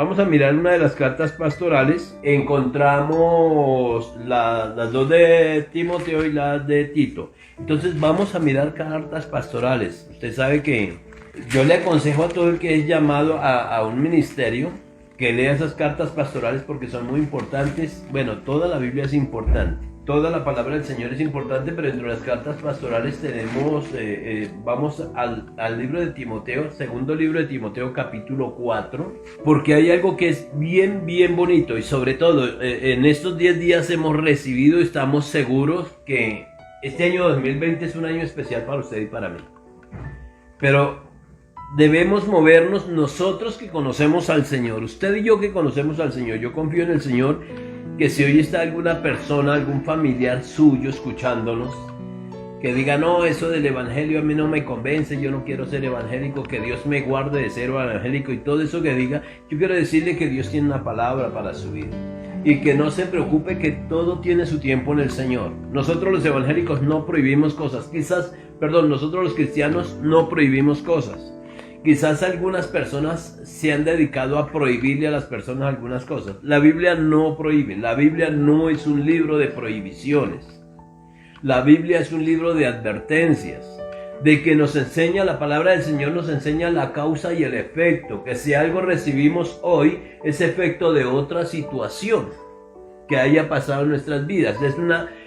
Vamos a mirar una de las cartas pastorales. Encontramos las dos de Timoteo y las de Tito. Entonces vamos a mirar cartas pastorales. Usted sabe que yo le aconsejo a todo el que es llamado a un ministerio que lea esas cartas pastorales porque son muy importantes. Bueno, toda la Biblia es importante. Toda la palabra del Señor es importante, pero entre las cartas pastorales tenemos, vamos al libro de Timoteo, segundo libro de Timoteo, capítulo 4, porque hay algo que es bien, bien bonito y sobre todo en estos 10 días hemos recibido, estamos seguros que este año 2020 es un año especial para usted y para mí. Pero debemos movernos nosotros que conocemos al Señor, usted y yo que conocemos al Señor. Yo confío en el Señor que si hoy está alguna persona, algún familiar suyo escuchándonos, que diga, no, eso del evangelio a mí no me convence, yo no quiero ser evangélico, que Dios me guarde de ser evangélico y todo eso que diga, yo quiero decirle que Dios tiene una palabra para su vida. Y que no se preocupe, que todo tiene su tiempo en el Señor. Nosotros los evangélicos no prohibimos cosas, nosotros los cristianos no prohibimos cosas. Quizás algunas personas se han dedicado a prohibirle a las personas algunas cosas. La Biblia no prohíbe, la Biblia no es un libro de prohibiciones. La Biblia es un libro de advertencias, de que nos enseña, la palabra del Señor nos enseña la causa y el efecto, que si algo recibimos hoy es efecto de otra situación que haya pasado en nuestras vidas.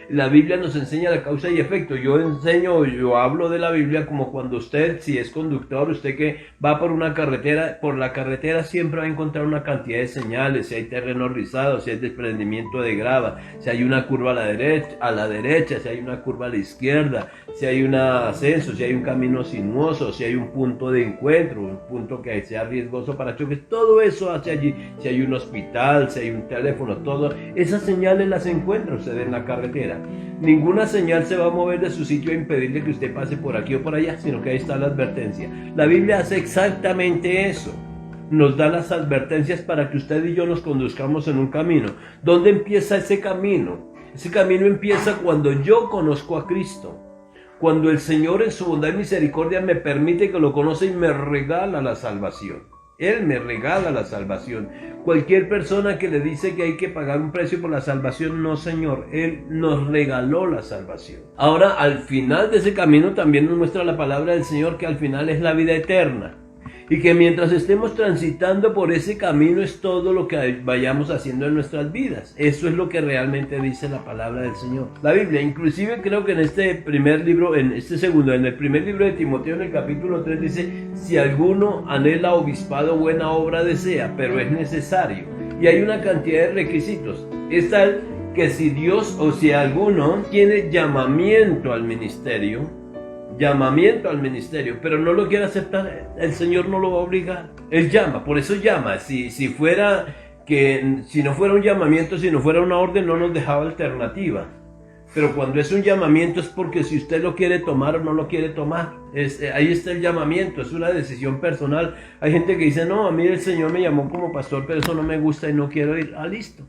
La Biblia nos enseña la causa y efecto. Yo hablo de la Biblia como cuando usted, si es conductor, usted que va por una carretera, por la carretera siempre va a encontrar una cantidad de señales, si hay terreno rizado, si hay desprendimiento de grava, si hay una curva a la derecha, si hay una curva a la izquierda, si hay un ascenso, si hay un camino sinuoso, si hay un punto de encuentro, un punto que sea riesgoso para choques, todo eso hace allí, si hay un hospital, si hay un teléfono, todo, esas señales las encuentra usted en la carretera. Ninguna señal se va a mover de su sitio a impedirle que usted pase por aquí o por allá, sino que ahí está la advertencia. La Biblia hace exactamente eso. Nos da las advertencias para que usted y yo nos conduzcamos en un camino. ¿Dónde empieza ese camino? Ese camino empieza cuando yo conozco a Cristo. Cuando el Señor en su bondad y misericordia me permite que lo conozca y me regala la salvación. Él me regala la salvación. Cualquier persona que le dice que hay que pagar un precio por la salvación, no, Señor, Él nos regaló la salvación. Ahora, al final de ese camino también nos muestra la palabra del Señor que al final es la vida eterna. Y que mientras estemos transitando por ese camino es todo lo que vayamos haciendo en nuestras vidas. Eso es lo que realmente dice la palabra del Señor. La Biblia, inclusive creo que en este primer libro, en el primer libro de Timoteo, en el capítulo 3 dice, si alguno anhela obispado, buena obra desea, pero es necesario. Y hay una cantidad de requisitos. Es tal que si Dios o si alguno tiene llamamiento al ministerio, pero no lo quiere aceptar, el Señor no lo va a obligar. Él llama, por eso llama. Si no fuera un llamamiento, si no fuera una orden, no nos dejaba alternativa. Pero cuando es un llamamiento es porque si usted lo quiere tomar o no lo quiere tomar. Ahí está el llamamiento, es una decisión personal. Hay gente que dice, no, a mí el Señor me llamó como pastor, pero eso no me gusta y no quiero ir. Listo.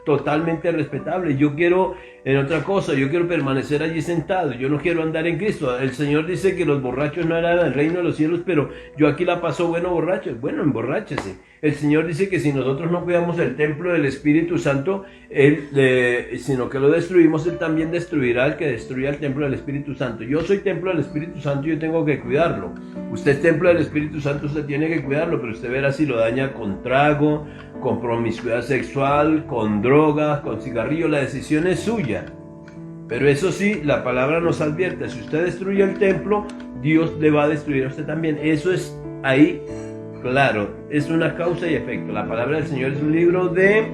Totalmente respetable. Yo quiero en otra cosa, yo quiero permanecer allí sentado, yo no quiero andar en Cristo. El Señor dice que los borrachos no eran el reino de los cielos, pero yo aquí la paso borracho. Bueno, emborráchese. El Señor dice que si nosotros no cuidamos el templo del Espíritu Santo, sino que lo destruimos, Él también destruirá al que destruya el templo del Espíritu Santo. Yo soy templo del Espíritu Santo y yo tengo que cuidarlo. Usted es templo del Espíritu Santo, usted tiene que cuidarlo, pero usted verá si lo daña con trago, con promiscuidad sexual, con drogas, con cigarrillo. La decisión es suya. Pero eso sí, la palabra nos advierte, si usted destruye el templo, Dios le va a destruir a usted también. Eso es ahí claro, es una causa y efecto. La palabra del Señor es un libro de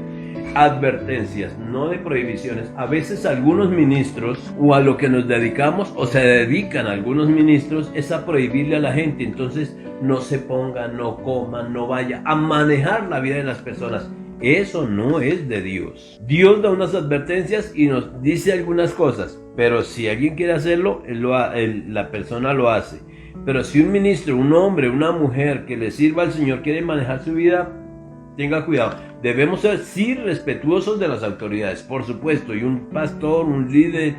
advertencias, no de prohibiciones. A veces algunos ministros, o a lo que nos dedicamos, o se dedican algunos ministros, es a prohibirle a la gente. Entonces no se ponga, no coma, no vaya a manejar la vida de las personas. Eso no es de Dios. Dios da unas advertencias y nos dice algunas cosas, pero si alguien quiere hacerlo, la persona lo hace. Pero si un ministro, un hombre, una mujer que le sirva al Señor quiere manejar su vida, tenga cuidado. Debemos ser sí respetuosos de las autoridades, por supuesto. Y un pastor, un líder,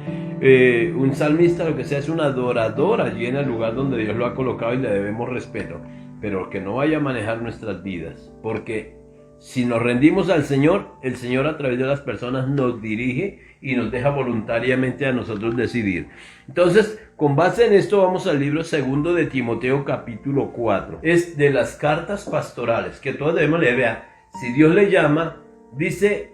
un salmista, lo que sea, es un adorador allí en el lugar donde Dios lo ha colocado y le debemos respeto. Pero que no vaya a manejar nuestras vidas, porque Si nos rendimos al Señor, el Señor a través de las personas nos dirige y nos deja voluntariamente a nosotros decidir. Entonces, con base en esto vamos al libro segundo de Timoteo capítulo 4. Es de las cartas pastorales que todos debemos leer. Vea, si Dios le llama, dice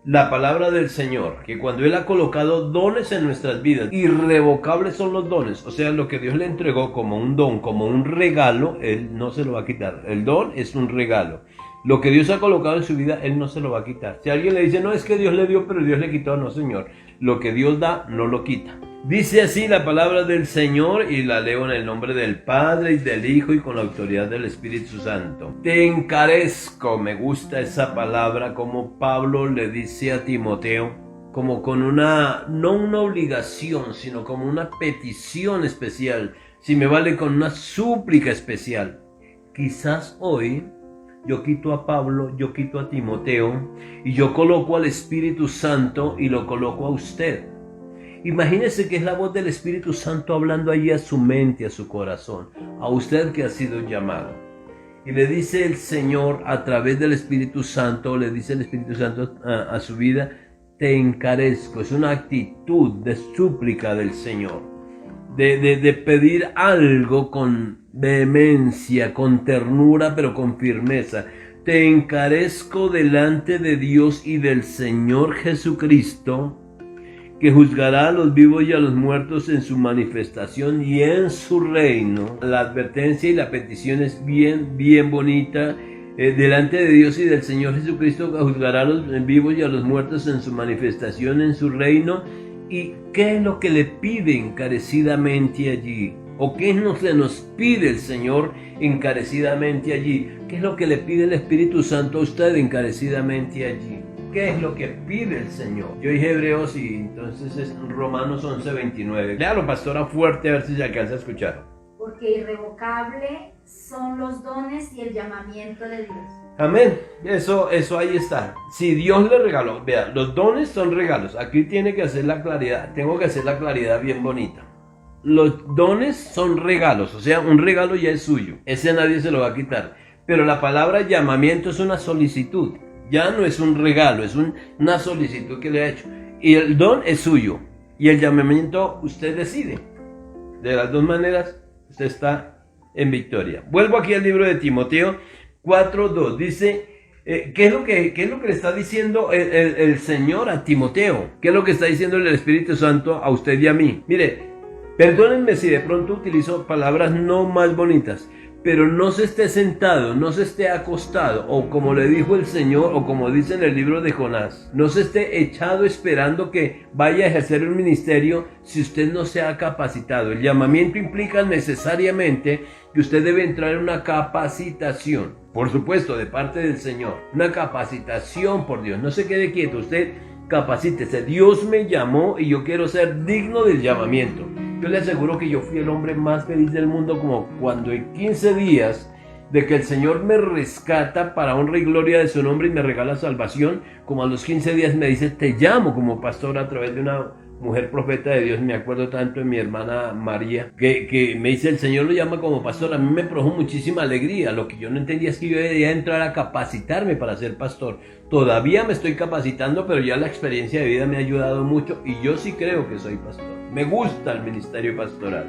la palabra del Señor, que cuando Él ha colocado dones en nuestras vidas, irrevocables son los dones, o sea, lo que Dios le entregó como un don, como un regalo, Él no se lo va a quitar. El don es un regalo. Lo que Dios ha colocado en su vida, Él no se lo va a quitar. Si alguien le dice, no, es que Dios le dio, pero Dios le quitó, no, Señor. Lo que Dios da, no lo quita. Dice así la palabra del Señor, y la leo en el nombre del Padre y del Hijo y con la autoridad del Espíritu Santo. Te encarezco, me gusta esa palabra, como Pablo le dice a Timoteo, como con no una obligación, sino como una petición especial, si me vale con una súplica especial. Quizás hoy yo quito a Pablo, yo quito a Timoteo y yo coloco al Espíritu Santo y lo coloco a usted. Imagínese que es la voz del Espíritu Santo hablando allí a su mente, a su corazón, a usted que ha sido llamado. Y le dice el Señor a través del Espíritu Santo, le dice el Espíritu Santo a su vida, te encarezco. Es una actitud de súplica del Señor. De pedir algo con vehemencia, con ternura, pero con firmeza. Te encarezco delante de Dios y del Señor Jesucristo, que juzgará a los vivos y a los muertos en su manifestación y en su reino. La advertencia y la petición es bien bonita. Delante de Dios y del Señor Jesucristo, que juzgará a los vivos y a los muertos en su manifestación en su reino. ¿Y qué es lo que le pide encarecidamente allí? ¿O qué es lo que nos pide el Señor encarecidamente allí? ¿Qué es lo que le pide el Espíritu Santo a usted encarecidamente allí? ¿Qué es lo que pide el Señor? Yo dije Hebreos y entonces es Romanos 11:29. Léalo, pastora, fuerte, a ver si se alcanza a escuchar. Porque irrevocable son los dones y el llamamiento de Dios. Amén. Eso ahí está. Si Dios le regaló, vea, los dones son regalos. Aquí tiene que hacer la claridad. Tengo que hacer la claridad bien bonita. Los dones son regalos, o sea, un regalo ya es suyo. Ese nadie se lo va a quitar. Pero la palabra llamamiento es una solicitud. Ya no es un regalo, es una solicitud que le ha hecho. Y el don es suyo. Y el llamamiento usted decide. De las dos maneras, usted está en victoria. Vuelvo aquí al libro de Timoteo 4:2. Dice, ¿qué es lo que le está diciendo el Señor a Timoteo? ¿Qué es lo que está diciendo el Espíritu Santo a usted y a mí? Mire, perdónenme si de pronto utilizo palabras no más bonitas, pero no se esté sentado, no se esté acostado, o como le dijo el Señor, o como dice en el libro de Jonás, no se esté echado esperando que vaya a ejercer un ministerio si usted no se ha capacitado. El llamamiento implica necesariamente que usted debe entrar en una capacitación, por supuesto, de parte del Señor, una capacitación por Dios. No se quede quieto, usted capacítese. Dios me llamó y yo quiero ser digno del llamamiento. Yo le aseguro que yo fui el hombre más feliz del mundo, como cuando en 15 días de que el Señor me rescata para honra y gloria de su nombre y me regala salvación, como a los 15 días me dice, te llamo como pastor a través de una mujer profeta de Dios. Me acuerdo tanto de mi hermana María, que me dice, el Señor lo llama como pastor. A mí me produjo muchísima alegría. Lo que yo no entendía es que yo debía entrar a capacitarme para ser pastor. Todavía me estoy capacitando, pero ya la experiencia de vida me ha ayudado mucho y yo sí creo que soy pastor. Me gusta el ministerio pastoral,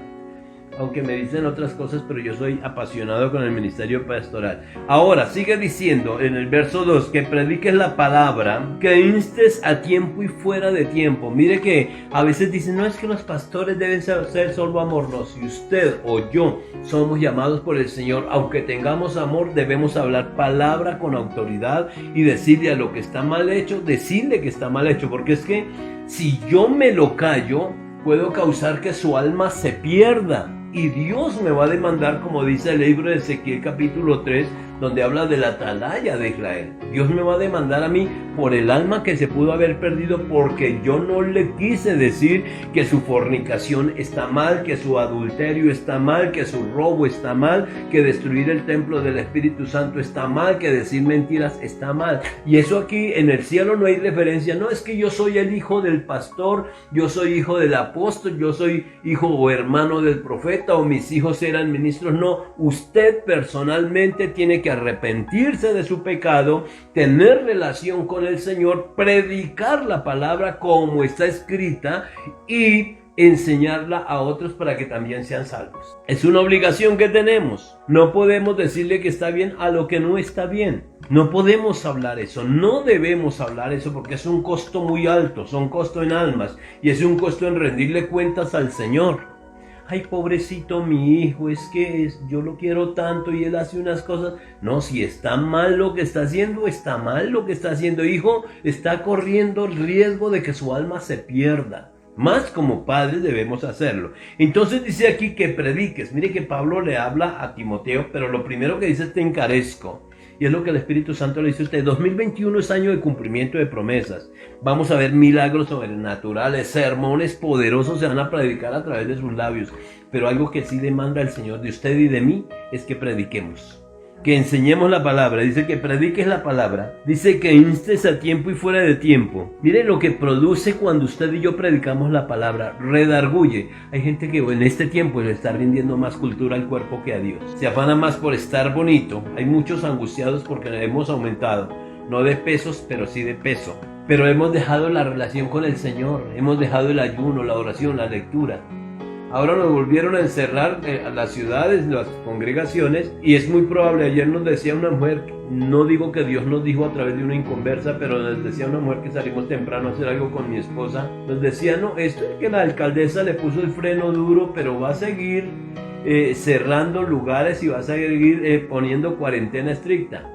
aunque me dicen otras cosas, pero yo soy apasionado con el ministerio pastoral. Ahora, sigue diciendo en el verso 2, que prediques la palabra, que instes a tiempo y fuera de tiempo. Mire que a veces dicen, no, es que los pastores deben ser solo amor. No, si usted o yo somos llamados por el Señor, aunque tengamos amor, debemos hablar palabra con autoridad y decirle a lo que está mal hecho, decirle que está mal hecho, porque es que si yo me lo callo, puedo causar que su alma se pierda. Y Dios me va a demandar, como dice el libro de Ezequiel capítulo 3, donde habla de la atalaya de Israel. Dios me va a demandar a mí por el alma que se pudo haber perdido porque yo no le quise decir que su fornicación está mal, que su adulterio está mal, que su robo está mal, que destruir el templo del Espíritu Santo está mal, que decir mentiras está mal. Y eso aquí en el cielo no hay referencia. No es que yo soy el hijo del pastor, yo soy hijo del apóstol, yo soy hijo o hermano del profeta, o mis hijos eran ministros. No, usted personalmente tiene que arrepentirse de su pecado, tener relación con el Señor, predicar la palabra como está escrita y enseñarla a otros para que también sean salvos. Es una obligación que tenemos. No podemos decirle que está bien a lo que no está bien. No podemos hablar eso, no debemos hablar eso porque es un costo muy alto, es un costo en almas y es un costo en rendirle cuentas al Señor. Ay, pobrecito mi hijo, yo lo quiero tanto y él hace unas cosas. No, si está mal lo que está haciendo, está mal lo que está haciendo. Hijo, está corriendo riesgo de que su alma se pierda. Más como padres debemos hacerlo. Entonces dice aquí que prediques. Mire que Pablo le habla a Timoteo, pero lo primero que dice es te encarezco. Y es lo que el Espíritu Santo le dice a usted. 2021 es año de cumplimiento de promesas. Vamos a ver milagros sobrenaturales, sermones poderosos se van a predicar a través de sus labios. Pero algo que sí demanda el Señor de usted y de mí es que prediquemos. Que enseñemos la palabra, dice que prediques la palabra, dice que instes a tiempo y fuera de tiempo. Miren lo que produce cuando usted y yo predicamos la palabra, redarguye. Hay gente que en este tiempo le está rindiendo más cultura al cuerpo que a Dios. Se afana más por estar bonito. Hay muchos angustiados porque hemos aumentado, no de pesos, pero sí de peso. Pero hemos dejado la relación con el Señor, hemos dejado el ayuno, la oración, la lectura. Ahora nos volvieron a encerrar a las ciudades, las congregaciones, y es muy probable, ayer nos decía una mujer, no digo que Dios nos dijo a través de una inconversa, pero nos decía una mujer que salimos temprano a hacer algo con mi esposa, nos decía, no, esto es que la alcaldesa le puso el freno duro, pero va a seguir cerrando lugares y va a seguir poniendo cuarentena estricta.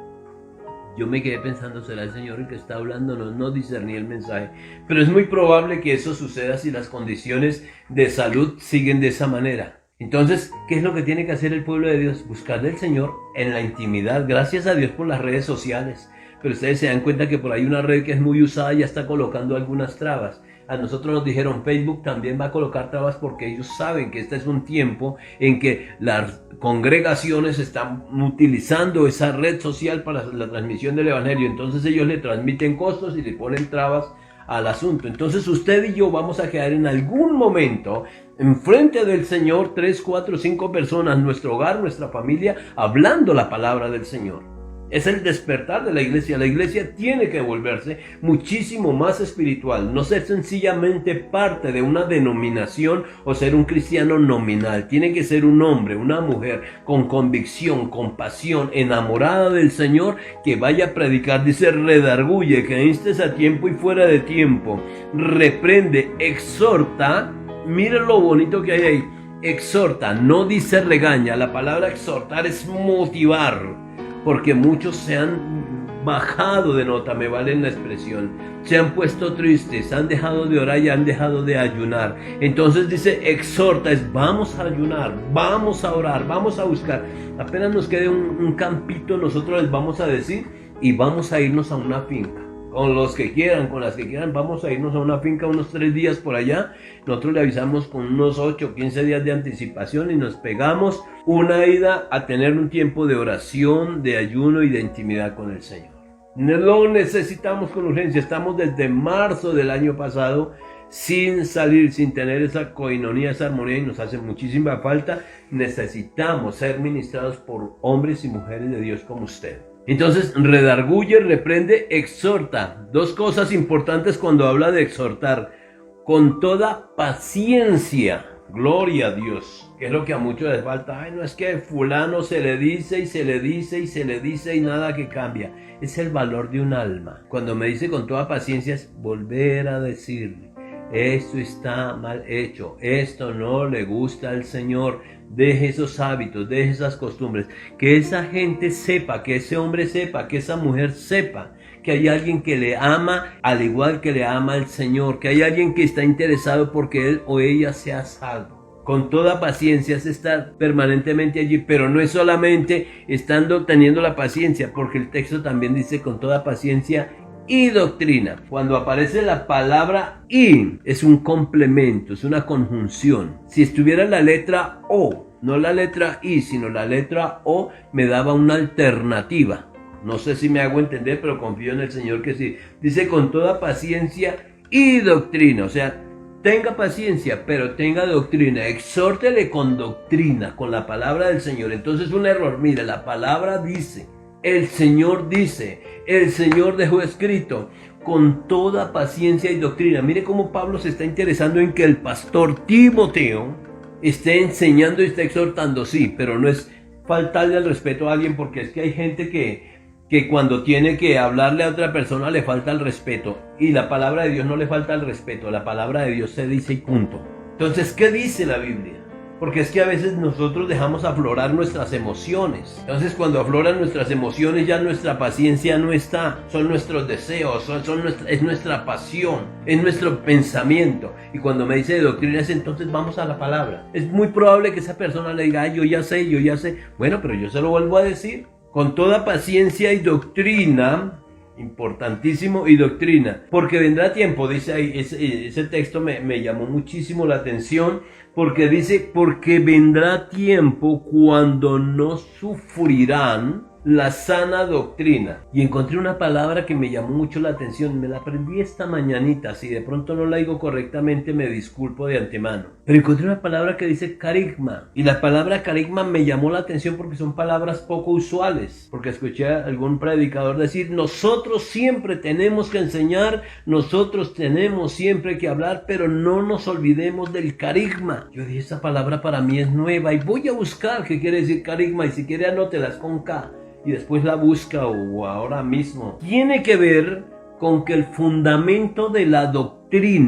Yo me quedé pensando, ¿será el Señor el que está hablando? No discerní el mensaje. Pero es muy probable que eso suceda si las condiciones de salud siguen de esa manera. Entonces, ¿qué es lo que tiene que hacer el pueblo de Dios? Buscar del Señor en la intimidad. Gracias a Dios por las redes sociales. Pero ustedes se dan cuenta que por ahí una red que es muy usada ya está colocando algunas trabas. A nosotros nos dijeron Facebook también va a colocar trabas porque ellos saben que este es un tiempo en que las congregaciones están utilizando esa red social para la transmisión del evangelio. Entonces ellos le transmiten costos y le ponen trabas al asunto. Entonces usted y yo vamos a quedar en algún momento enfrente del Señor, 3, 4, 5 personas, nuestro hogar, nuestra familia, hablando la palabra del Señor. Es el despertar de la iglesia. La iglesia tiene que volverse muchísimo más espiritual. No ser sencillamente parte de una denominación o ser un cristiano nominal. Tiene que ser un hombre, una mujer con convicción, con pasión, enamorada del Señor, que vaya a predicar. Dice, redarguye, que instes a tiempo y fuera de tiempo. Reprende, exhorta. Miren lo bonito que hay ahí. Exhorta, no dice regaña. La palabra exhortar es motivar. Porque muchos se han bajado de nota, me vale la expresión. Se han puesto tristes, han dejado de orar y han dejado de ayunar. Entonces dice, exhorta, vamos a ayunar, vamos a orar, vamos a buscar. Apenas nos quede un campito, nosotros les vamos a decir y vamos a irnos a una finca. Con los que quieran, con las que quieran, vamos a irnos a una finca unos 3 días por allá. Nosotros le avisamos con unos 8 o 15 días de anticipación y nos pegamos una ida a tener un tiempo de oración, de ayuno y de intimidad con el Señor. Lo necesitamos con urgencia. Estamos desde marzo del año pasado sin salir, sin tener esa coinonía, esa armonía y nos hace muchísima falta. Necesitamos ser ministrados por hombres y mujeres de Dios como usted. Entonces, redarguye, reprende, exhorta. 2 cosas importantes cuando habla de exhortar. Con toda paciencia. Gloria a Dios. Que es lo que a muchos les falta. Ay, no es que fulano se le dice y se le dice y se le dice y nada que cambia. Es el valor de un alma. Cuando me dice con toda paciencia es volver a decirle. Esto está mal hecho. Esto no le gusta al Señor. Deje esos hábitos, deje esas costumbres, que esa gente sepa, que ese hombre sepa, que esa mujer sepa, que hay alguien que le ama al igual que le ama al Señor, que hay alguien que está interesado porque él o ella sea salvo. Con toda paciencia es estar permanentemente allí, pero no es solamente teniendo la paciencia, porque el texto también dice con toda paciencia y doctrina. Cuando aparece la palabra y, es un complemento, es una conjunción. Si estuviera la letra O, no la letra I, sino la letra O, me daba una alternativa. No sé si me hago entender, pero confío en el Señor que sí. Dice con toda paciencia y doctrina. O sea, tenga paciencia, pero tenga doctrina. Exhórtele con doctrina, con la palabra del Señor. Entonces un error, mire, la palabra dice. el Señor dice, el Señor dejó escrito, con toda paciencia y doctrina. Mire cómo Pablo se está interesando en que el pastor Timoteo esté enseñando y esté exhortando, sí, pero no es faltarle al respeto a alguien, porque es que hay gente que cuando tiene que hablarle a otra persona le falta el respeto, y la palabra de Dios no le falta el respeto, la palabra de Dios se dice y punto. Entonces, ¿qué dice la Biblia? Porque es que a veces nosotros dejamos aflorar nuestras emociones. Entonces, cuando afloran nuestras emociones, ya nuestra paciencia no está. Son nuestros deseos, es nuestra pasión, es nuestro pensamiento. Y cuando me dice de doctrinas, entonces vamos a la palabra. Es muy probable que esa persona le diga, yo ya sé. Bueno, pero yo se lo vuelvo a decir. Con toda paciencia y doctrina, importantísimo, y doctrina. Porque vendrá tiempo, dice ahí, ese texto me llamó muchísimo la atención. Porque dice, porque vendrá tiempo cuando no sufrirán la sana doctrina. Y encontré una palabra que me llamó mucho la atención, me la aprendí esta mañanita, si de pronto no la digo correctamente me disculpo de antemano. Pero encontré una palabra que dice carigma, y la palabra carigma me llamó la atención porque son palabras poco usuales, porque escuché a algún predicador decir, nosotros siempre tenemos que enseñar, nosotros tenemos siempre que hablar, pero no nos olvidemos del carigma. Yo dije, esa palabra para mí es nueva y voy a buscar qué quiere decir carigma, y si quiere anótelas con K. Y después la busca o ahora mismo. Tiene que ver con que el fundamento de la doctrina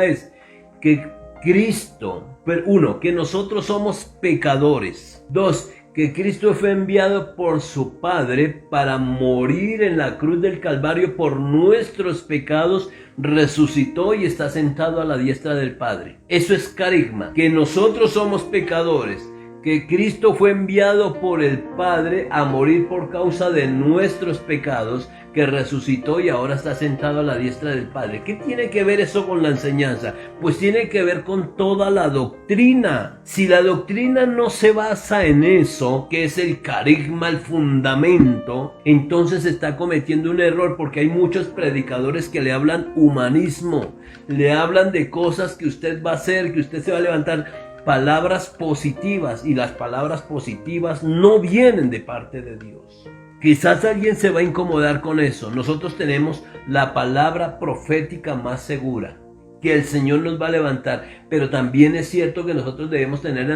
es que Cristo, uno, que nosotros somos pecadores. Dos, que Cristo fue enviado por su Padre para morir en la cruz del Calvario por nuestros pecados, resucitó y está sentado a la diestra del Padre. Eso es carigma, que nosotros somos pecadores, que Cristo fue enviado por el Padre a morir por causa de nuestros pecados, que resucitó y ahora está sentado a la diestra del Padre. ¿Qué tiene que ver eso con la enseñanza? Pues tiene que ver con toda la doctrina. Si la doctrina no se basa en eso, que es el carigma, el fundamento, entonces está cometiendo un error, porque hay muchos predicadores que le hablan humanismo, le hablan de cosas que usted va a hacer, que usted se va a levantar, palabras positivas, y las palabras positivas no vienen de parte de Dios. Quizás alguien se va a incomodar con eso. Nosotros tenemos la palabra profética más segura, que el Señor nos va a levantar, pero también es cierto que nosotros debemos tener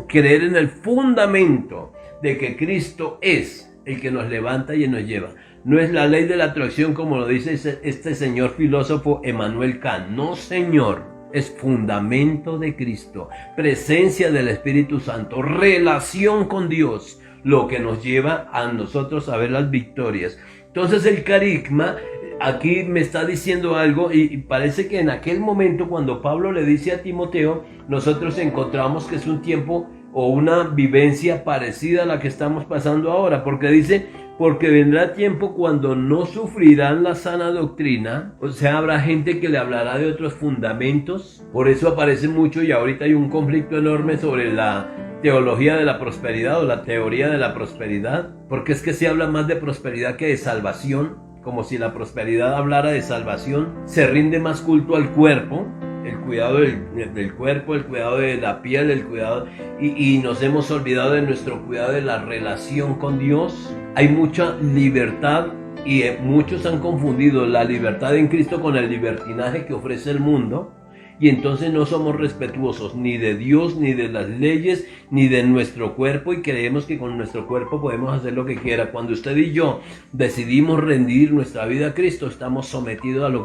creer en el fundamento de que Cristo es el que nos levanta y nos lleva. No es la ley de la atracción como lo dice este señor filósofo Emmanuel Kant. No, señor. Es fundamento de Cristo, presencia del Espíritu Santo, relación con Dios, lo que nos lleva a nosotros a ver las victorias. Entonces el carigma aquí me está diciendo algo, y parece que en aquel momento cuando Pablo le dice a Timoteo, nosotros encontramos que es un tiempo o una vivencia parecida a la que estamos pasando ahora, porque dice, porque vendrá tiempo cuando no sufrirán la sana doctrina, o sea, habrá gente que le hablará de otros fundamentos. Por eso aparece mucho, y ahorita hay un conflicto enorme sobre la teología de la prosperidad o la teoría de la prosperidad, porque es que se habla más de prosperidad que de salvación, como si la prosperidad hablara de salvación. Se rinde más culto al cuerpo, el cuidado del cuerpo, el cuidado de la piel, el cuidado, y nos hemos olvidado de nuestro cuidado de la relación con Dios. Hay mucha libertad, y muchos han confundido la libertad en Cristo con el libertinaje que ofrece el mundo, y entonces no somos respetuosos ni de Dios, ni de las leyes, ni de nuestro cuerpo, y creemos que con nuestro cuerpo podemos hacer lo que quiera. Cuando usted y yo decidimos rendir nuestra vida a Cristo, estamos sometidos a lo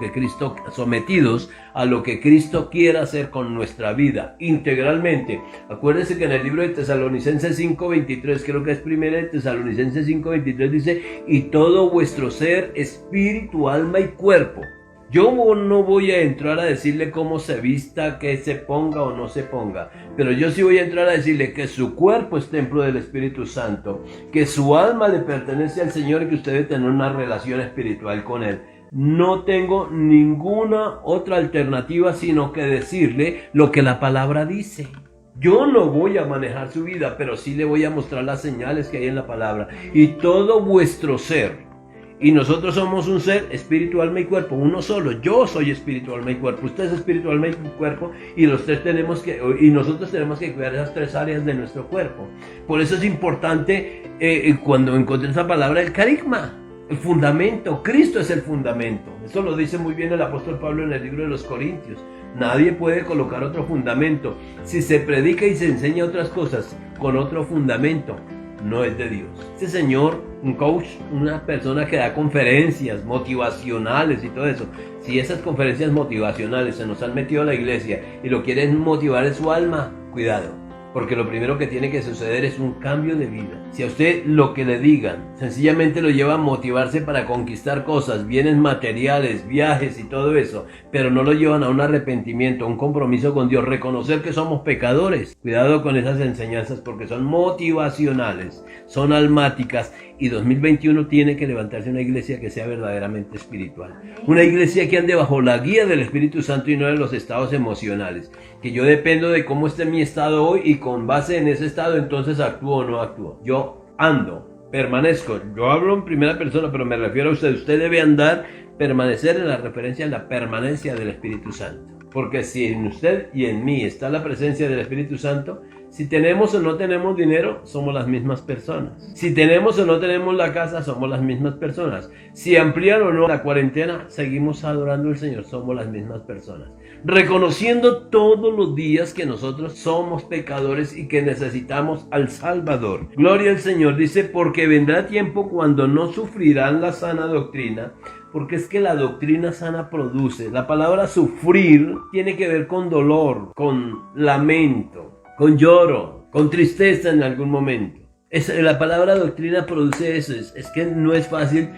que Cristo quiera hacer con nuestra vida integralmente. Acuérdense que en el libro de Tesalonicenses 5:23, creo que es primera de Tesalonicenses 5:23, dice, y todo vuestro ser, espíritu, alma y cuerpo. Yo no voy a entrar a decirle cómo se vista, que se ponga o no se ponga, pero yo sí voy a entrar a decirle que su cuerpo es templo del Espíritu Santo, que su alma le pertenece al Señor y que usted debe tener una relación espiritual con Él. No tengo ninguna otra alternativa sino que decirle lo que la palabra dice. Yo no voy a manejar su vida, pero sí le voy a mostrar las señales que hay en la palabra. Y todo vuestro ser, Y nosotros somos un ser espíritu, alma y cuerpo, uno solo. Yo soy espíritu, alma y cuerpo. Usted es espíritu, alma y cuerpo. Y nosotros tenemos que cuidar esas tres áreas de nuestro cuerpo. Por eso es importante cuando encontré esa palabra, el carisma. El fundamento. Cristo es el fundamento. Eso lo dice muy bien el apóstol Pablo en el libro de los Corintios. Nadie puede colocar otro fundamento. Si se predica y se enseña otras cosas con otro fundamento, no es de Dios. Este señor, un coach, una persona que da conferencias motivacionales y todo eso, si esas conferencias motivacionales se nos han metido a la iglesia y lo quieren motivar en su alma, cuidado. Porque lo primero que tiene que suceder es un cambio de vida. Si a usted lo que le digan sencillamente lo lleva a motivarse para conquistar cosas, bienes materiales, viajes y todo eso, pero no lo llevan a un arrepentimiento, a un compromiso con Dios, reconocer que somos pecadores. Cuidado con esas enseñanzas porque son motivacionales, son almáticas, y 2021 tiene que levantarse una iglesia que sea verdaderamente espiritual. Una iglesia que ande bajo la guía del Espíritu Santo y no de los estados emocionales. Que yo dependo de cómo esté mi estado hoy y con base en ese estado entonces actúo o no actúo. Yo ando, permanezco. Yo hablo en primera persona, pero me refiero a usted. Usted debe andar, permanecer en la referencia a la permanencia del Espíritu Santo. Porque si en usted y en mí está la presencia del Espíritu Santo, si tenemos o no tenemos dinero, somos las mismas personas. Si tenemos o no tenemos la casa, somos las mismas personas. Si amplían o no la cuarentena, seguimos adorando al Señor, somos las mismas personas. Reconociendo todos los días que nosotros somos pecadores y que necesitamos al Salvador. Gloria al Señor, dice, porque vendrá tiempo cuando no sufrirán la sana doctrina, porque es que la doctrina sana produce. La palabra sufrir tiene que ver con dolor, con lamento, con lloro, con tristeza en algún momento. La palabra doctrina produce eso. Es que no es fácil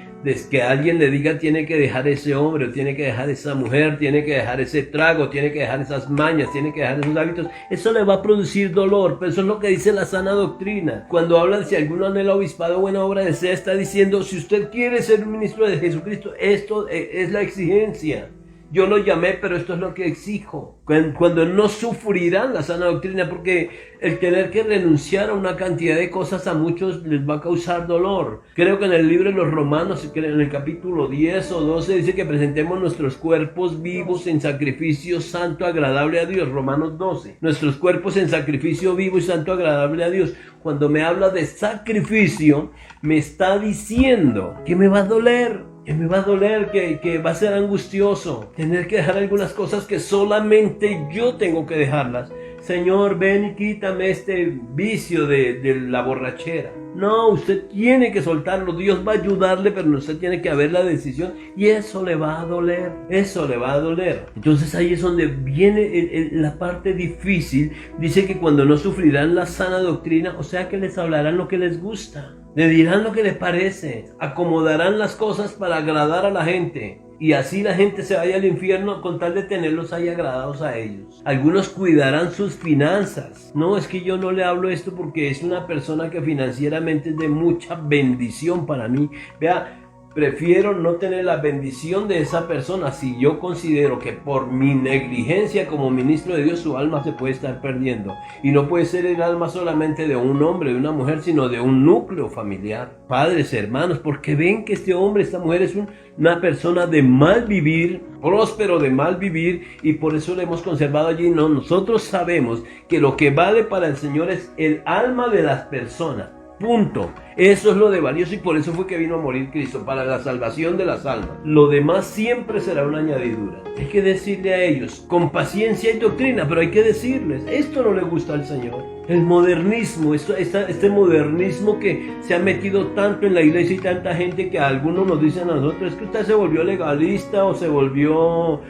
que alguien le diga tiene que dejar ese hombre, tiene que dejar esa mujer, tiene que dejar ese trago, tiene que dejar esas mañas, tiene que dejar esos hábitos. Eso le va a producir dolor, pero eso es lo que dice la sana doctrina. Cuando hablan si alguno anhela obispado, buena obra desea, está diciendo si usted quiere ser un ministro de Jesucristo, esto es la exigencia. Yo lo llamé, pero esto es lo que exijo. Cuando no sufrirán la sana doctrina, porque el tener que renunciar a una cantidad de cosas a muchos les va a causar dolor. Creo que en el libro de los Romanos, en el capítulo 10 o 12, dice que presentemos nuestros cuerpos vivos en sacrificio santo, agradable a Dios. Romanos 12. Nuestros cuerpos en sacrificio vivo y santo, agradable a Dios. Cuando me habla de sacrificio, me está diciendo que me va a doler. Que me va a doler, que va a ser angustioso tener que dejar algunas cosas que solamente yo tengo que dejarlas. Señor, ven y quítame este vicio de la borrachera. No, usted tiene que soltarlo. Dios va a ayudarle, pero usted tiene que haber la decisión y eso le va a doler. Eso le va a doler. Entonces ahí es donde viene la parte difícil. Dice que cuando no sufrirán la sana doctrina, o sea que les hablarán lo que les gusta. Le dirán lo que les parece, acomodarán las cosas para agradar a la gente y así la gente se vaya al infierno con tal de tenerlos ahí agradados a ellos. Algunos cuidarán sus finanzas. No, es que yo no le hablo esto porque es una persona que financieramente es de mucha bendición para mí. Vea, prefiero no tener la bendición de esa persona si yo considero que por mi negligencia como ministro de Dios su alma se puede estar perdiendo. Y no puede ser el alma solamente de un hombre, de una mujer, sino de un núcleo familiar. Padres, hermanos, porque ven que este hombre, esta mujer es una persona de mal vivir, próspero de mal vivir, y por eso le hemos conservado allí. No, nosotros sabemos que lo que vale para el Señor es el alma de las personas. Punto. Eso es lo de valioso y por eso fue que vino a morir Cristo, para la salvación de las almas. Lo demás siempre será una añadidura. Hay que decirle a ellos, con paciencia y doctrina, pero hay que decirles, esto no le gusta al Señor. El modernismo, este modernismo que se ha metido tanto en la iglesia y tanta gente que a algunos nos dicen a nosotros, es que usted se volvió legalista o se volvió...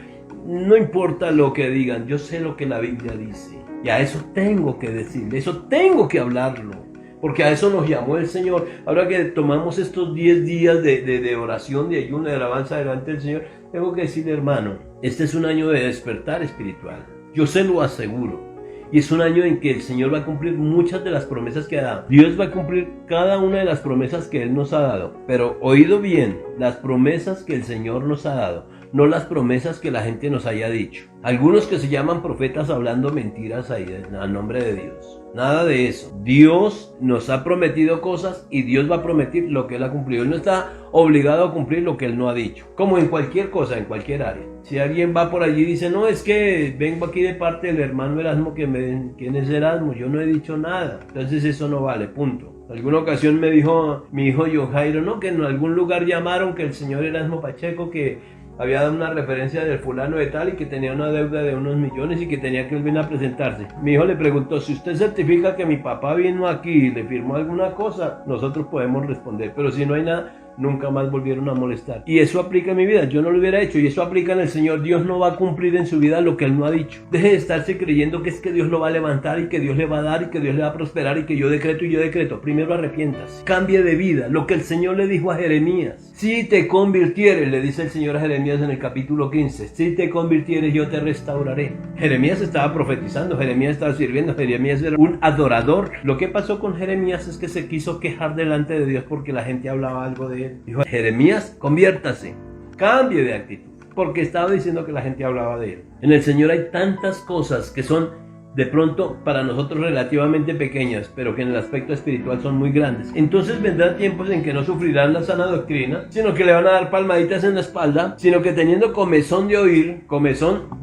No importa lo que digan, yo sé lo que la Biblia dice. Y a eso tengo que decirle, eso tengo que hablarlo. Porque a eso nos llamó el Señor. Ahora que tomamos estos 10 días de oración, de ayuno, de alabanza delante del Señor, tengo que decirle, hermano, este es un año de despertar espiritual. Yo se lo aseguro. Y es un año en que el Señor va a cumplir muchas de las promesas que ha dado. Dios va a cumplir cada una de las promesas que Él nos ha dado. Pero oído bien, las promesas que el Señor nos ha dado, no las promesas que la gente nos haya dicho. Algunos que se llaman profetas hablando mentiras ahí a nombre de Dios. nada de eso. Dios nos ha prometido cosas y Dios va a prometer lo que Él ha cumplido. Él no está obligado a cumplir lo que Él no ha dicho, como en cualquier cosa, en cualquier área. Si alguien va por allí y dice, no, es que vengo aquí de parte del hermano Erasmo, ¿quién es Erasmo? Yo no he dicho nada. Entonces eso no vale, punto. En alguna ocasión me dijo mi hijo John Jairo, no, que en algún lugar llamaron que el señor Erasmo Pacheco, que había dado una referencia del fulano de tal y que tenía una deuda de unos millones y que tenía que venir a presentarse. Mi hijo le preguntó, si usted certifica que mi papá vino aquí y le firmó alguna cosa, nosotros podemos responder, pero si no hay nada, nunca más volvieron a molestar. Y eso aplica en mi vida, yo no lo hubiera hecho, y eso aplica en el Señor. Dios no va a cumplir en su vida lo que Él no ha dicho. Deje de estarse creyendo que es que Dios lo va a levantar y que Dios le va a dar y que Dios le va a prosperar y que yo decreto y yo decreto. Primero arrepiéntase, cambie de vida, lo que el Señor le dijo a Jeremías. Si te convirtieres, le dice el Señor a Jeremías en el capítulo 15, si te convirtieres yo te restauraré. Jeremías estaba profetizando, Jeremías estaba sirviendo, Jeremías era un adorador. Lo que pasó con Jeremías es que se quiso quejar delante de Dios porque la gente hablaba algo de él. Dijo, Jeremías, conviértase, cambie de actitud, porque estaba diciendo que la gente hablaba de él. En el Señor hay tantas cosas que son de pronto para nosotros relativamente pequeñas, pero que en el aspecto espiritual son muy grandes. Entonces vendrán tiempos en que no sufrirán la sana doctrina, sino que le van a dar palmaditas en la espalda, sino que teniendo comezón de oír,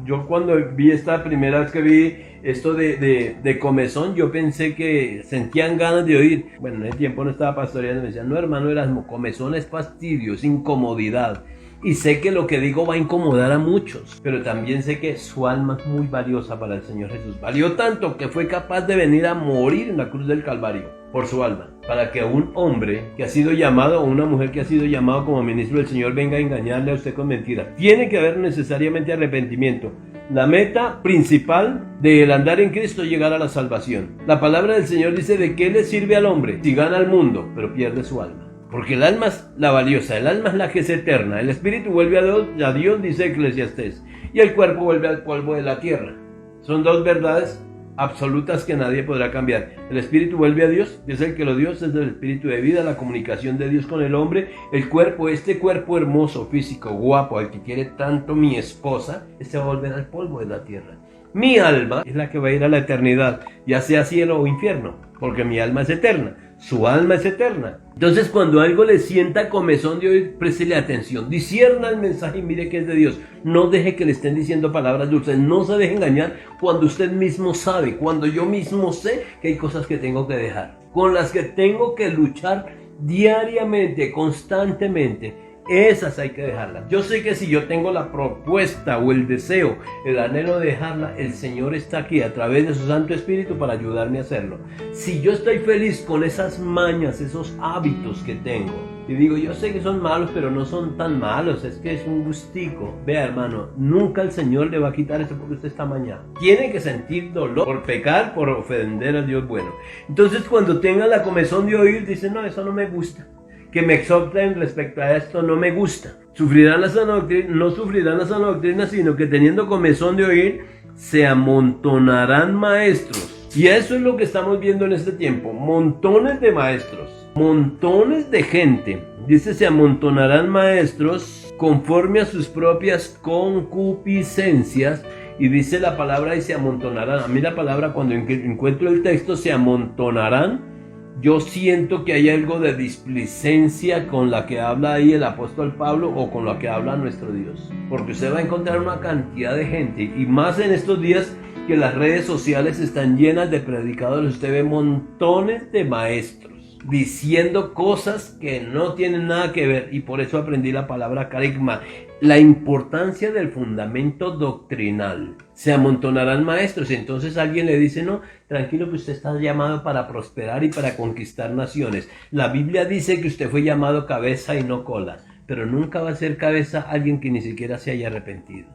yo cuando vi esta primera vez que vi esto de comezón, yo pensé que sentían ganas de oír. Bueno, en ese tiempo no estaba pastoreando, me decían, no hermano Erasmo, comezón es fastidio, es incomodidad. Y sé que lo que digo va a incomodar a muchos, pero también sé que su alma es muy valiosa para el Señor Jesús. Valió tanto que fue capaz de venir a morir en la cruz del Calvario por su alma, para que un hombre que ha sido llamado o una mujer que ha sido llamado como ministro del Señor venga a engañarle a usted con mentiras. Tiene que haber necesariamente arrepentimiento. La meta principal del andar en Cristo es llegar a la salvación. La palabra del Señor dice, ¿de qué le sirve al hombre si gana el mundo, pero pierde su alma? Porque el alma es la valiosa, el alma es la que es eterna. El espíritu vuelve a Dios, dice Eclesiastés, y el cuerpo vuelve al polvo de la tierra. Son dos verdades absolutas que nadie podrá cambiar. El espíritu vuelve a Dios, es el que lo dio, es el espíritu de vida, la comunicación de Dios con el hombre. El cuerpo, este cuerpo hermoso, físico, guapo, al que quiere tanto mi esposa, este va a volver al polvo de la tierra. Mi alma es la que va a ir a la eternidad, ya sea cielo o infierno, porque mi alma es eterna. Su alma es eterna. Entonces, cuando algo le sienta comezón de oír, préstele atención, discierna el mensaje y mire que es de Dios. No deje que le estén diciendo palabras dulces, no se deje engañar cuando usted mismo sabe, cuando yo mismo sé que hay cosas que tengo que dejar, con las que tengo que luchar diariamente, constantemente. Esas hay que dejarlas. Yo sé que si yo tengo la propuesta o el deseo, el anhelo de dejarla, el Señor está aquí a través de su Santo Espíritu para ayudarme a hacerlo. Si yo estoy feliz con esas mañas, esos hábitos que tengo, y digo, yo sé que son malos, pero no son tan malos, es que es un gustico. Vea, hermano, nunca el Señor le va a quitar eso porque usted está mañado. Tiene que sentir dolor por pecar, por ofender al Dios bueno. Entonces, cuando tenga la comezón de oír, dice, no, eso no me gusta. Que me exhorten respecto a esto no me gusta. Sufrirán la sana doctrina, no sufrirán la sana doctrina, sino que teniendo comezón de oír, se amontonarán maestros. Y eso es lo que estamos viendo en este tiempo. Montones de maestros, montones de gente. Dice, se amontonarán maestros conforme a sus propias concupiscencias. Y dice la palabra y se amontonarán. A mí la palabra, cuando encuentro el texto, se amontonarán, yo siento que hay algo de displicencia con la que habla ahí el apóstol Pablo o con la que habla nuestro Dios. Porque usted va a encontrar una cantidad de gente, y más en estos días que las redes sociales están llenas de predicadores. Usted ve montones de maestros diciendo cosas que no tienen nada que ver, y por eso aprendí la palabra carisma, la importancia del fundamento doctrinal. Se amontonarán maestros, y entonces alguien le dice, no, tranquilo que usted está llamado para prosperar y para conquistar naciones. La Biblia dice que usted fue llamado cabeza y no cola, pero nunca va a ser cabeza alguien que ni siquiera se haya arrepentido.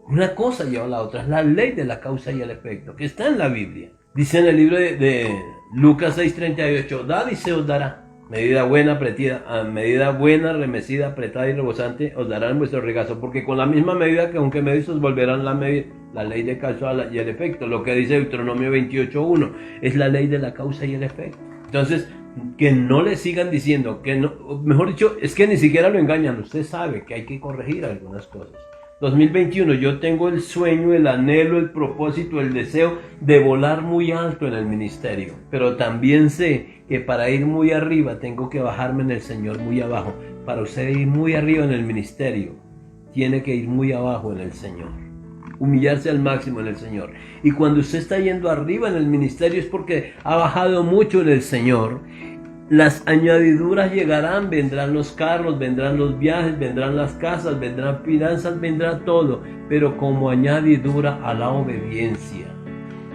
Una cosa lleva a la otra, es la ley de la causa y el efecto, que está en la Biblia. Dice en el libro de Lucas 6:38, dad y se os dará. Medida buena, remecida, apretada y rebosante, os darán vuestro regazo, porque con la misma medida que aunque medís os volverán la ley de causa y el efecto. Lo que dice Deuteronomio 28:1 es la ley de la causa y el efecto. Entonces, que no le sigan diciendo, que no, mejor dicho, es que ni siquiera lo engañan. Usted sabe que hay que corregir algunas cosas. 2021, yo tengo el sueño, el anhelo, el propósito, el deseo de volar muy alto en el ministerio. Pero también sé que para ir muy arriba tengo que bajarme en el Señor muy abajo. Para usted ir muy arriba en el ministerio, tiene que ir muy abajo en el Señor. Humillarse al máximo en el Señor. Y cuando usted está yendo arriba en el ministerio es porque ha bajado mucho en el Señor. Las añadiduras llegarán, vendrán los carros, vendrán los viajes, vendrán las casas, vendrán finanzas, vendrá todo, pero como añadidura a la obediencia.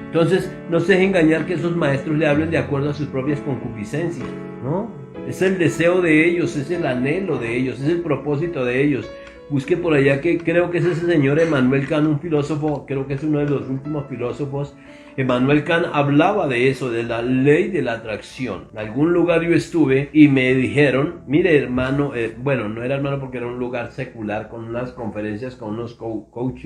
Entonces, no se deje engañar que esos maestros le hablen de acuerdo a sus propias concupiscencias, ¿no? Es el deseo de ellos, es el anhelo de ellos, es el propósito de ellos. Busque por allá que creo que es ese señor Immanuel Kant, un filósofo, creo que es uno de los últimos filósofos. Immanuel Kant hablaba de eso, de la ley de la atracción. En algún lugar yo estuve y me dijeron, mire hermano, bueno, no era hermano porque era un lugar secular con unas conferencias con unos coach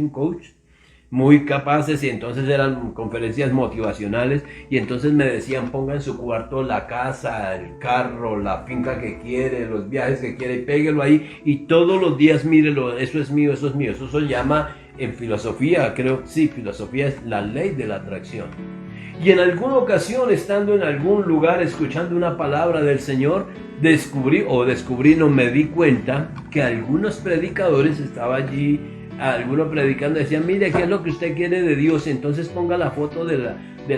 muy capaces, y entonces eran conferencias motivacionales, y entonces me decían: ponga en su cuarto la casa, el carro, la finca que quiere, los viajes que quiere, y péguelo ahí y todos los días mírelo, eso es mío, eso es mío. Eso se llama en filosofía, creo, sí, filosofía es la ley de la atracción. Y en alguna ocasión, estando en algún lugar escuchando una palabra del Señor, me di cuenta que algunos predicadores estaban allí, algunos predicando, decían: mire, ¿qué es lo que usted quiere de Dios? Entonces ponga la foto de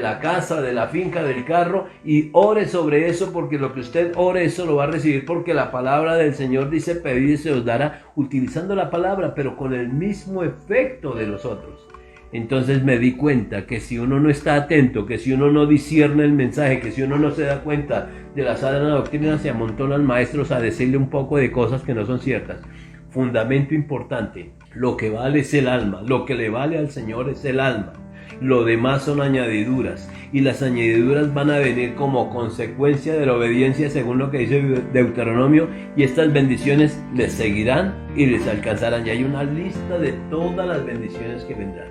la casa, de la finca, del carro, y ore sobre eso, porque lo que usted ore, eso lo va a recibir, porque la palabra del Señor dice: pedid y se os dará, utilizando la palabra, pero con el mismo efecto de los otros. Entonces me di cuenta que si uno no está atento, que si uno no discierne el mensaje, que si uno no se da cuenta de la sana doctrina, se amontonan maestros a decirle un poco de cosas que no son ciertas. Fundamento importante: lo que vale es el alma, lo que le vale al Señor es el alma. Lo demás son añadiduras, y las añadiduras van a venir como consecuencia de la obediencia, según lo que dice Deuteronomio, y estas bendiciones les seguirán y les alcanzarán. Y hay una lista de todas las bendiciones que vendrán.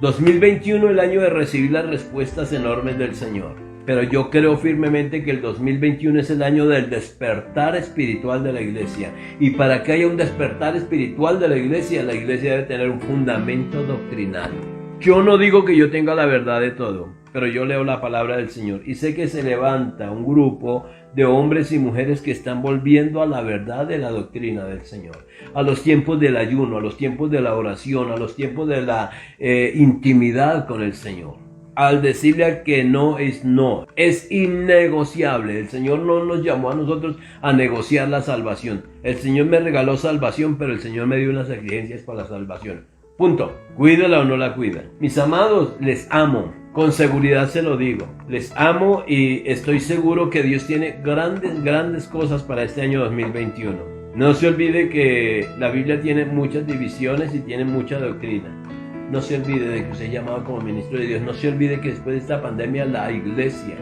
2021, el año de recibir las respuestas enormes del Señor. Pero yo creo firmemente que el 2021 es el año del despertar espiritual de la iglesia. Y para que haya un despertar espiritual de la iglesia debe tener un fundamento doctrinal. Yo no digo que yo tenga la verdad de todo, pero yo leo la palabra del Señor y sé que se levanta un grupo de hombres y mujeres que están volviendo a la verdad de la doctrina del Señor, a los tiempos del ayuno, a los tiempos de la oración, a los tiempos de la intimidad con el Señor. Al decirle al que no es no, es innegociable. El Señor no nos llamó a nosotros a negociar la salvación. El Señor me regaló salvación, pero el Señor me dio unas exigencias para la salvación. Punto. Cuídala o no la cuida. Mis amados, les amo. Con seguridad se lo digo. Les amo y estoy seguro que Dios tiene grandes cosas para este año 2021. No se olvide que la Biblia tiene muchas divisiones y tiene mucha doctrina. No se olvide de que usted es llamado como ministro de Dios. No se olvide que después de esta pandemia la iglesia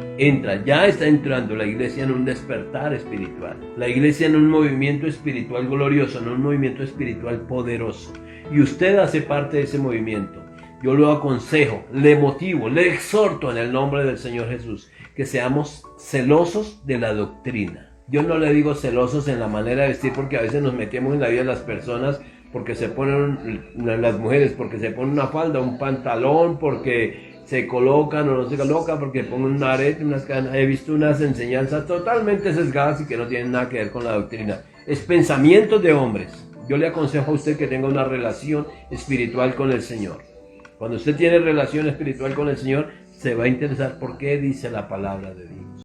ya está entrando la iglesia en un despertar espiritual. La iglesia en un movimiento espiritual glorioso, en un movimiento espiritual poderoso. Y usted hace parte de ese movimiento. Yo lo aconsejo, le motivo, le exhorto en el nombre del Señor Jesús que seamos celosos de la doctrina. Yo no le digo celosos en la manera de vestir, porque a veces nos metemos en la vida de las personas porque se ponen, las mujeres, porque se ponen una falda, un pantalón, porque se colocan o no se colocan, porque ponen un arete, unas cadenas. He visto unas enseñanzas totalmente sesgadas y que no tienen nada que ver con la doctrina. Es pensamientos de hombres. Yo le aconsejo a usted que tenga una relación espiritual con el Señor. Cuando usted tiene relación espiritual con el Señor, se va a interesar por qué dice la palabra de Dios.